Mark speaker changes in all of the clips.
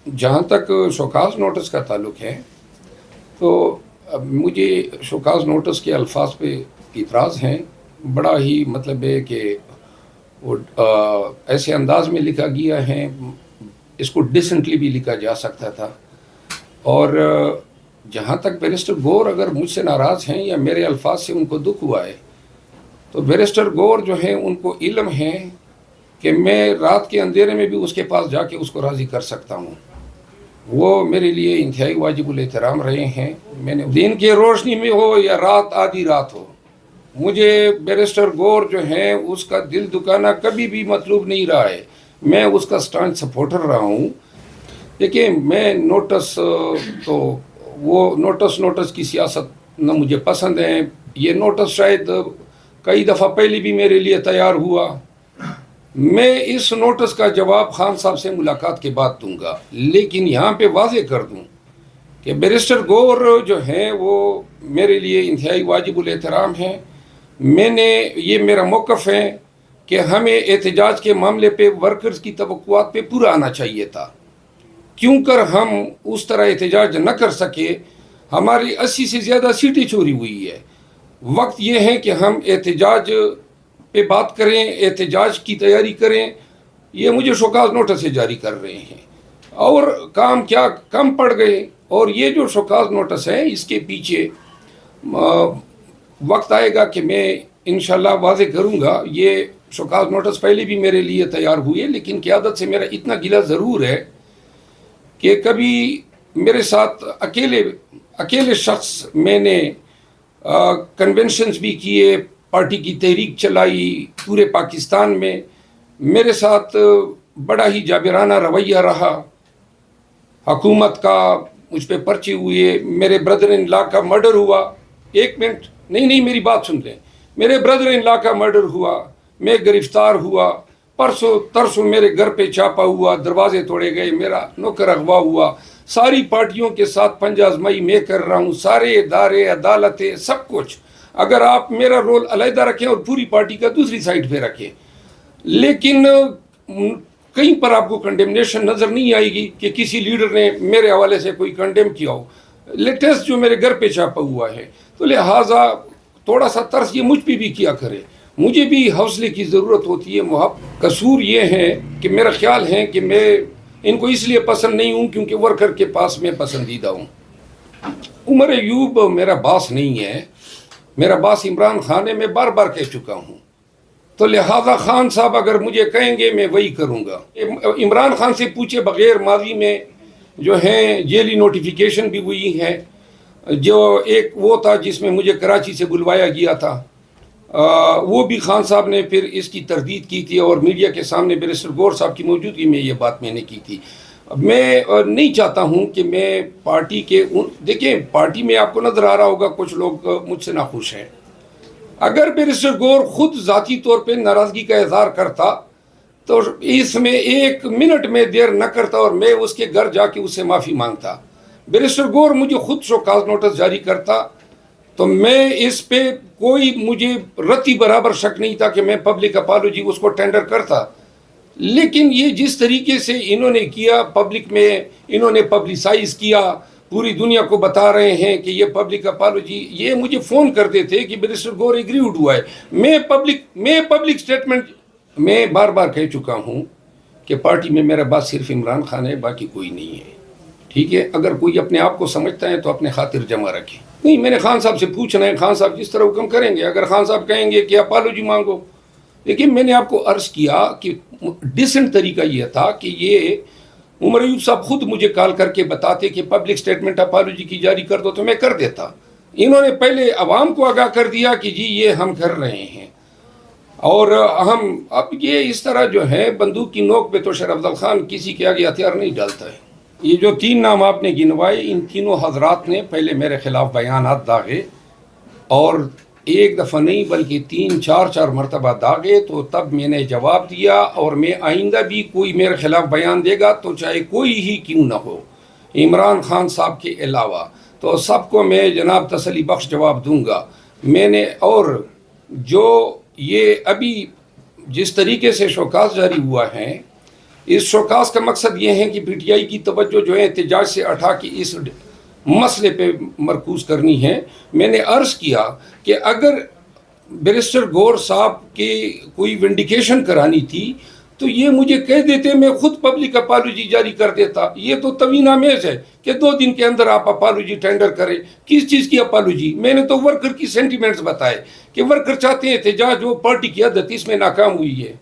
Speaker 1: جہاں تک show cause notice کا تعلق ہے تو مجھے شوکاز نوٹس کے الفاظ پہ اعتراض ہیں. بڑا ہی مطلب ہے کہ وہ ایسے انداز میں لکھا گیا ہے، اس کو ڈیسنٹلی بھی لکھا جا سکتا تھا. اور جہاں تک بیرسٹر گور اگر مجھ سے ناراض ہیں یا میرے الفاظ سے ان کو دکھ ہوا ہے تو بیرسٹر گور جو ہیں ان کو علم ہے کہ میں رات کے اندھیرے میں بھی اس کے پاس جا کے اس کو راضی کر سکتا ہوں. وہ میرے لیے انتہائی واجب الاحترام رہے ہیں. میں نے دن کی روشنی میں ہو یا رات آدھی رات ہو، مجھے بیرسٹر گور جو ہیں اس کا دل دکانا کبھی بھی مطلوب نہیں رہا ہے. میں اس کا اسٹانچ سپورٹر رہا ہوں. دیکھیں میں نوٹس تو وہ نوٹس کی سیاست نہ مجھے پسند ہے. یہ نوٹس شاید کئی دفعہ پہلے بھی میرے لیے تیار ہوا. میں اس نوٹس کا جواب خان صاحب سے ملاقات کے بعد دوں گا، لیکن یہاں پہ واضح کر دوں کہ بیرسٹر گور جو ہیں وہ میرے لیے انتہائی واجب الاحترام ہیں. میں نے یہ میرا موقف ہے کہ ہمیں احتجاج کے معاملے پہ ورکرز کی توقعات پہ پورا آنا چاہیے تھا. کیوں کر ہم اس طرح احتجاج نہ کر سکے؟ ہماری 80 سے زیادہ سیٹیں چوری ہوئی ہے. وقت یہ ہے کہ ہم احتجاج پہ بات کریں، احتجاج کی تیاری کریں. یہ مجھے شوکاز نوٹس سے جاری کر رہے ہیں اور کام کیا کم پڑ گئے. اور یہ جو شوکاز نوٹس ہے اس کے پیچھے وقت آئے گا کہ میں انشاءاللہ واضح کروں گا. یہ شوکاز نوٹس پہلے بھی میرے لیے تیار ہوئے، لیکن قیادت سے میرا اتنا گلہ ضرور ہے کہ کبھی میرے ساتھ اکیلے شخص میں نے کنونشنز بھی کیے، پارٹی کی تحریک چلائی پورے پاکستان میں. میرے ساتھ بڑا ہی جابرانہ رویہ رہا. حکومت کا مجھ پہ پرچے ہوئے، میرے بردر ان لا کا مرڈر ہوا. ایک منٹ، نہیں میری بات سن لیں. میرے بردر ان لا کا مرڈر ہوا، میں گرفتار ہوا. ترسوں میرے گھر پہ چھاپا ہوا، دروازے توڑے گئے، میرا نوکر اغوا ہوا. ساری پارٹیوں کے ساتھ پنجہ آزمائی میں کر رہا ہوں، سارے ادارے عدالتیں سب کچھ. اگر آپ میرا رول علیحدہ رکھیں اور پوری پارٹی کا دوسری سائڈ پہ رکھیں، لیکن کہیں پر آپ کو کنڈیمنیشن نظر نہیں آئے گی کہ کسی لیڈر نے میرے حوالے سے کوئی کنڈیم کیا ہو. لیٹسٹ جو میرے گھر پہ چھاپا ہوا ہے، تو لہٰذا تھوڑا سا ترس یہ مجھ پہ بھی کیا کرے. مجھے بھی حوصلے کی ضرورت ہوتی ہے. قصور یہ ہے کہ میرا خیال ہے کہ میں ان کو اس لیے پسند نہیں ہوں کیونکہ ورکر کے پاس میں پسندیدہ ہوں. عمر ایوب میرا باس نہیں ہے، میرا باس عمران خان ہے. میں بار بار کہہ چکا ہوں. تو لہذا خان صاحب اگر مجھے کہیں گے میں وہی کروں گا. عمران خان سے پوچھے بغیر ماضی میں جو ہیں جیلی نوٹیفیکیشن بھی ہوئی ہے. جو ایک وہ تھا جس میں مجھے کراچی سے بلوایا گیا تھا، وہ بھی خان صاحب نے پھر اس کی تردید کی تھی اور میڈیا کے سامنے بیرسٹر گور صاحب کی موجودگی میں یہ بات میں نے کی تھی. میں نہیں چاہتا ہوں کہ میں پارٹی کے دیکھیں پارٹی میں آپ کو نظر آ رہا ہوگا کچھ لوگ مجھ سے ناخوش ہیں. اگر بیرسٹر گور خود ذاتی طور پہ ناراضگی کا اظہار کرتا تو اس میں ایک منٹ میں دیر نہ کرتا اور میں اس کے گھر جا کے اس سے معافی مانگتا. بیرسٹر گور مجھے خود شوکاز نوٹس جاری کرتا تو میں اس پہ کوئی مجھے رتی برابر شک نہیں تھا کہ میں پبلک اپالوجی اس کو ٹینڈر کرتا. لیکن یہ جس طریقے سے انہوں نے کیا، پبلک میں انہوں نے پبلسائز کیا، پوری دنیا کو بتا رہے ہیں کہ یہ پبلک اپالوجی. یہ مجھے فون کرتے تھے کہ بیرسٹر گور ایگریوڈ ہوا ہے. میں پبلک سٹیٹمنٹ میں بار بار کہہ چکا ہوں کہ پارٹی میں میرا باس صرف عمران خان ہے، باقی کوئی نہیں ہے. ٹھیک ہے، اگر کوئی اپنے آپ کو سمجھتا ہے تو اپنے خاطر جمع رکھے. نہیں، میں نے خان صاحب سے پوچھنا ہے، خان صاحب جس طرح حکم کریں گے. اگر خان صاحب کہیں گے کہ اپالوجی مانگو، لیکن میں نے آپ کو عرض کیا کہ ڈیسنٹ طریقہ یہ تھا کہ یہ عمر ایوب صاحب خود مجھے کال کر کے بتاتے کہ پبلک سٹیٹمنٹ اپالوجی کی جاری کر دو تو میں کر دیتا. انہوں نے پہلے عوام کو آگاہ کر دیا کہ جی یہ ہم کر رہے ہیں. اور ہم اب یہ اس طرح جو ہے بندوق کی نوک پہ تو شرف افضل خان کسی کے آگے ہتھیار نہیں ڈالتا ہے. یہ جو 3 نام آپ نے گنوائے، ان تینوں حضرات نے پہلے میرے خلاف بیانات داغے اور ایک دفعہ نہیں بلکہ 3-4 مرتبہ داغے. تو تب میں نے جواب دیا اور میں آئندہ بھی کوئی میرے خلاف بیان دے گا تو چاہے کوئی ہی کیوں نہ ہو عمران خان صاحب کے علاوہ، تو سب کو میں جناب تسلی بخش جواب دوں گا. میں نے اور جو یہ ابھی جس طریقے سے شوکاز جاری ہوا ہے اس شوکاز کا مقصد یہ ہے کہ پی ٹی آئی کی توجہ جو ہے احتجاج سے اٹھا کے اس مسئلے پہ مرکوز کرنی ہے۔ میں نے عرض کیا کہ اگر بیرسٹر گور صاحب کی کوئی ونڈیکیشن کرانی تھی تو یہ مجھے کہہ دیتے، میں خود پبلک اپالوجی جاری کر دیتا۔ یہ تو توہین آمیز ہے کہ 2 دن کے اندر آپ اپالوجی ٹینڈر کریں۔ کس چیز کی اپالوجی؟ میں نے تو ورکر کی سینٹیمنٹس بتائے کہ ورکر چاہتے ہیں احتجاج ہو، پارٹی کی عادت اس میں ناکام ہوئی ہے۔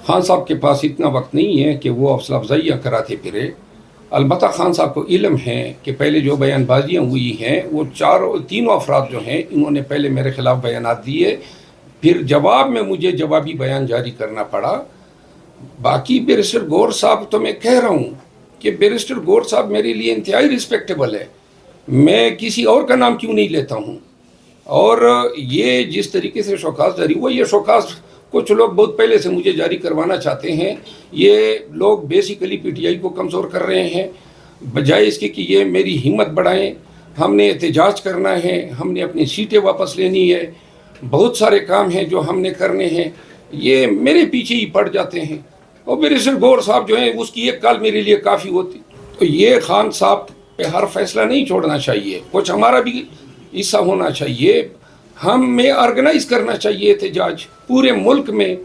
Speaker 1: خان صاحب کے پاس اتنا وقت نہیں ہے کہ وہ حوصلہ افزائیاں کراتے پھرے۔ البتہ خان صاحب کو علم ہے کہ پہلے جو بیان بازیاں ہوئی ہیں وہ تینوں افراد جو ہیں انہوں نے پہلے میرے خلاف بیانات دیے، پھر جواب میں مجھے جوابی بیان جاری کرنا پڑا۔ باقی بیرسٹر گور صاحب تو میں کہہ رہا ہوں کہ بیرسٹر گور صاحب میرے لیے انتہائی رسپیکٹیبل ہے، میں کسی اور کا نام کیوں نہیں لیتا ہوں۔ اور یہ جس طریقے سے شوکاز جاری ہوا، یہ شوکاز کچھ لوگ بہت پہلے سے مجھے جاری کروانا چاہتے ہیں۔ یہ لوگ بیسیکلی پی ٹی آئی کو کمزور کر رہے ہیں، بجائے اس کے کہ یہ میری ہمت بڑھائیں۔ ہم نے احتجاج کرنا ہے، ہم نے اپنی سیٹیں واپس لینی ہے، بہت سارے کام ہیں جو ہم نے کرنے ہیں، یہ میرے پیچھے ہی پڑ جاتے ہیں۔ اور بیرسٹر گور صاحب جو ہیں اس کی ایک کال میرے لیے کافی ہوتی۔ تو یہ خان صاحب پہ ہر فیصلہ نہیں چھوڑنا چاہیے، کچھ ہمارا بھی حصہ ہونا چاہیے۔ ہمیں آرگنائز کرنا چاہیے احتجاج پورے ملک میں۔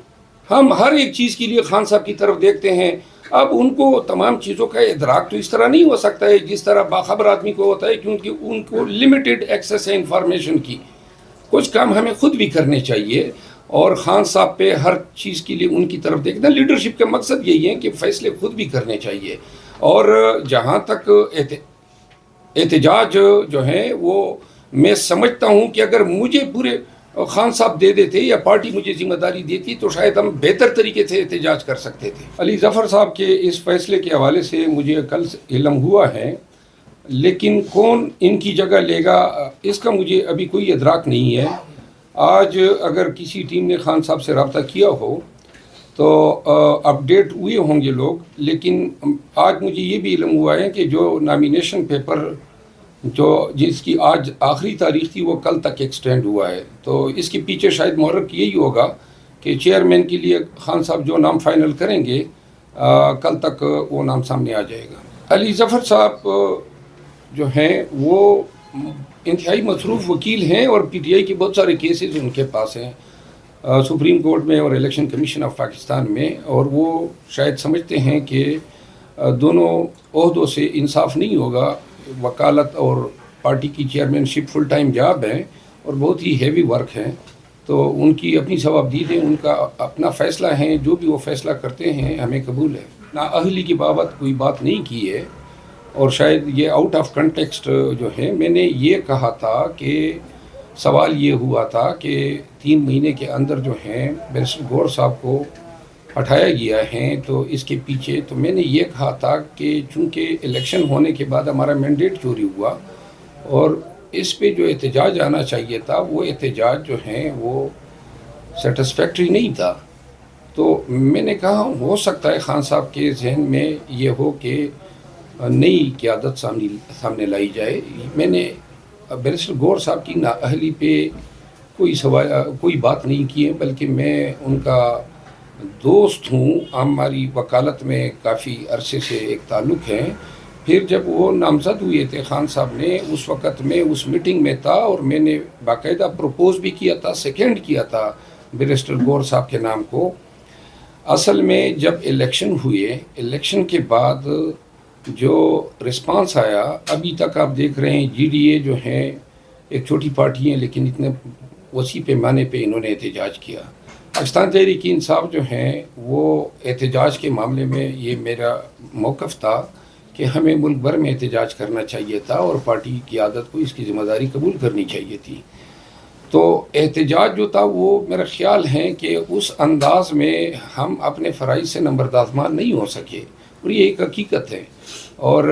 Speaker 1: ہم ہر ایک چیز کے لیے خان صاحب کی طرف دیکھتے ہیں۔ اب ان کو تمام چیزوں کا ادراک تو اس طرح نہیں ہو سکتا ہے جس طرح باخبر آدمی کو ہوتا ہے، کیونکہ ان کو لمیٹڈ ایکسیس ہے انفارمیشن کی۔ کچھ کام ہمیں خود بھی کرنے چاہیے اور خان صاحب پہ ہر چیز کے لیے ان کی طرف دیکھنا۔ لیڈرشپ کا مقصد یہی ہے کہ فیصلے خود بھی کرنے چاہیے۔ اور جہاں تک احتجاج جو ہے وہ میں سمجھتا ہوں کہ اگر مجھے پورے خان صاحب دے دیتے یا پارٹی مجھے ذمہ داری دیتی تو شاید ہم بہتر طریقے سے احتجاج کر سکتے تھے۔ علی ظفر صاحب کے اس فیصلے کے حوالے سے مجھے کل علم ہوا ہے، لیکن کون ان کی جگہ لے گا اس کا مجھے ابھی کوئی ادراک نہیں ہے۔ آج اگر کسی ٹیم نے خان صاحب سے رابطہ کیا ہو تو اپڈیٹ ہوئے ہوں گے لوگ، لیکن آج مجھے یہ بھی علم ہوا ہے کہ جو نامینیشن پیپر جس کی آج آخری تاریخ تھی وہ کل تک ایکسٹینڈ ہوا ہے، تو اس کے پیچھے شاید محرک یہی ہوگا کہ چیئرمین کے لیے خان صاحب جو نام فائنل کریں گے کل تک وہ نام سامنے آ جائے گا۔ علی ظفر صاحب جو ہیں وہ انتہائی مصروف وکیل ہیں اور پی ٹی آئی کے بہت سارے کیسز ان کے پاس ہیں سپریم کورٹ میں اور الیکشن کمیشن آف پاکستان میں، اور وہ شاید سمجھتے ہیں کہ دونوں عہدوں سے انصاف نہیں ہوگا۔ وکالت اور پارٹی کی چیئرمین شپ فل ٹائم جاب ہے اور بہت ہی ہیوی ورک ہے، تو ان کی اپنی ثوابدید ہے، ان کا اپنا فیصلہ ہے، جو بھی وہ فیصلہ کرتے ہیں ہمیں قبول ہے۔ نااہلی کی بابت کوئی بات نہیں کی ہے، اور شاید یہ آؤٹ آف کنٹیکسٹ جو ہے، میں نے یہ کہا تھا کہ سوال یہ ہوا تھا کہ 3 مہینے کے اندر جو ہیں بیرسٹر گور صاحب کو ہٹایا گیا ہے، تو اس کے پیچھے تو میں نے یہ کہا تھا کہ چونکہ الیکشن ہونے کے بعد ہمارا مینڈیٹ چوری ہوا اور اس پہ جو احتجاج آنا چاہیے تھا وہ احتجاج جو ہیں وہ سیٹسفیکٹری نہیں تھا، تو میں نے کہا ہو سکتا ہے خان صاحب کے ذہن میں یہ ہو کہ نئی قیادت سامنے لائی جائے۔ میں نے بیرسٹر گور صاحب کی نااہلی پہ کوئی بات نہیں کی ہے، بلکہ میں ان کا دوست ہوں، ہماری وکالت میں کافی عرصے سے ایک تعلق ہے۔ پھر جب وہ نامزد ہوئے تھے خان صاحب نے، اس وقت میں اس میٹنگ میں تھا اور میں نے باقاعدہ پروپوز بھی کیا تھا، سیکنڈ کیا تھا بیرسٹر گور صاحب کے نام کو۔ اصل میں جب الیکشن ہوئے، الیکشن کے بعد جو رسپانس آیا، ابھی تک آپ دیکھ رہے ہیں جی ڈی اے جو ہیں ایک چھوٹی پارٹی ہیں لیکن اتنے وسیع پیمانے پہ انہوں نے احتجاج کیا۔ پاکستان تحریک انصاف جو ہیں وہ احتجاج کے معاملے میں یہ میرا موقف تھا کہ ہمیں ملک بھر میں احتجاج کرنا چاہیے تھا اور پارٹی کی قیادت کو اس کی ذمہ داری قبول کرنی چاہیے تھی۔ تو احتجاج جو تھا وہ میرا خیال ہے کہ اس انداز میں ہم اپنے فرائض سے نمبردازمان نہیں ہو سکے، اور یہ ایک حقیقت ہے۔ اور